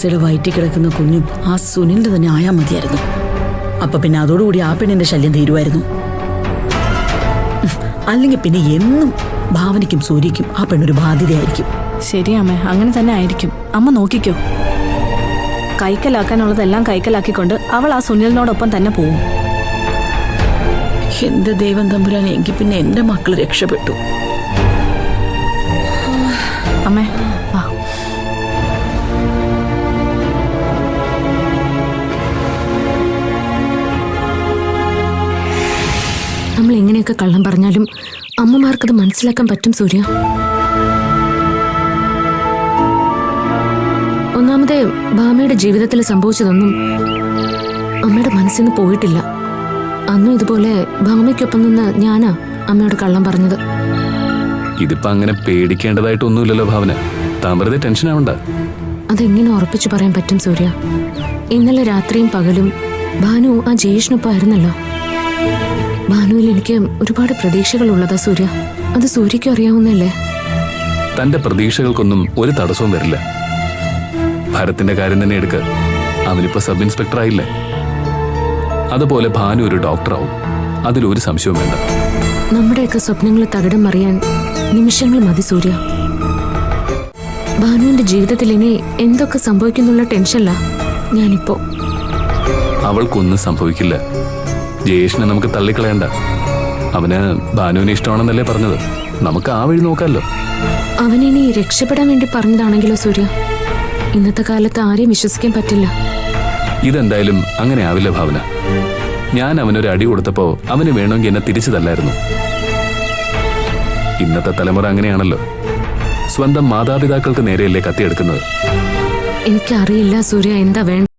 വയറ്റിൽ കിടക്കുന്ന കുഞ്ഞും ആ സുനിലിന്റെ തന്നെ ആയാൽ മതിയായിരുന്നു. അപ്പൊ പിന്നെ അതോടുകൂടി ആ പെണ്ണിന്റെ ശല്യം തീരുമായിരുന്നു. അല്ലെങ്കിൽ പിന്നെ എന്നും ഭാവനയ്ക്കും സൂര്യയ്ക്കും ആ പെണ്ണൊരു ബാധ്യതയായിരിക്കും. ശരി അമ്മേ, അങ്ങനെ തന്നെ ആയിരിക്കും. അമ്മ നോക്കിക്കോ. കൈക്കലാക്കാനുള്ളതെല്ലാം കൈക്കലാക്കിക്കൊണ്ട് അവൾ ആ സുനിലിനോടൊപ്പം തന്നെ പോവും. എന്റെ ദൈവം തമ്പുരാനെ, എങ്കിൽ പിന്നെ എന്റെ മക്കള് രക്ഷപ്പെട്ടു. അമ്മേ വാ. നമ്മൾ എങ്ങനെയൊക്കെ കള്ളം പറഞ്ഞാലും അമ്മമാർക്കത് മനസ്സിലാക്കാൻ പറ്റും സൂര്യ. ഒന്നാമത് ഭാമയുടെ ജീവിതത്തിൽ സംഭവിച്ചതൊന്നും അമ്മയുടെ മനസ്സിൽ നിന്ന് പോയിട്ടില്ല. അന്നും ഇതുപോലെ ഭാമയ്ക്കൊപ്പം നിന്ന് ഞാനാ അമ്മയോട് കള്ളം പറഞ്ഞത്. ഇതിപ്പോ അങ്ങനെ പേടിക്കേണ്ടതായിട്ടൊന്നുമില്ലല്ലോ ഭാവന. താൻ വെറുതെ ടെൻഷൻ ആവണ്ട. അതെങ്ങനെ ഉറപ്പിച്ചു പറയാൻ പറ്റും സൂര്യ? ഇന്നലെ രാത്രിയും പകലും ഭാനു ആ ജയേഷിനൊപ്പം ആയിരുന്നല്ലോ. ഭാനുവിൽ എനിക്ക് ഒരുപാട് പ്രതീക്ഷകൾ ഉള്ളതാ സൂര്യ. അത് സൂര്യയ്ക്കും അറിയാവുന്നല്ലേ? തന്റെ പ്രതീക്ഷകൾക്കൊന്നും ഒരു തടസ്സവും വരില്ല. ഭരത്തിന്റെ കാര്യം തന്നെ എടുക്ക. അവനിപ്പോ സബ് ഇൻസ്പെക്ടർ ആയില്ലേ? അതുപോലെ ഭാനു ഒരു ഡോക്ടറാവും. അതിലൊരു സംശയവും വേണ്ട. നമ്മുടെയൊക്കെ സ്വപ്നങ്ങൾ തകിടം മറിയാൻ നിമിഷങ്ങൾ മതി സൂര്യ. ഭാനുവിന്റെ ജീവിതത്തിൽ ഇനി എന്തൊക്കെ സംഭവിക്കുന്നുള്ള ടെൻഷനില്ല ഞാനിപ്പോ. അവൾക്കൊന്നും സംഭവിക്കില്ല. ജയേഷിനെ നമുക്ക് തള്ളിക്കളയണ്ട. അവന് ഭാനുവിനെ ഇഷ്ടമാണെന്നല്ലേ പറഞ്ഞത്. നമുക്ക് ആ വഴി നോക്കാമല്ലോ. അവനിനി രക്ഷപ്പെടാൻ വേണ്ടി പറഞ്ഞതാണെങ്കിലോ സൂര്യ? ഇന്നത്തെ കാലത്ത് ആരെയും വിശ്വസിക്കാൻ പറ്റില്ല. ഇതെന്തായാലും അങ്ങനെ ആവില്ല ഭാവന. ഞാൻ അവനൊരു അടി കൊടുത്തപ്പോ അവന് വേണമെങ്കിൽ എന്നെ തിരിച്ചു തല്ലായിരുന്നു. ഇന്നത്തെ തലമുറ അങ്ങനെയാണല്ലോ. സ്വന്തം മാതാപിതാക്കൾക്ക് നേരെയല്ലേ കത്തിയെടുക്കുന്നത്. എനിക്കറിയില്ല സൂര്യ എന്താ വേണ്ട.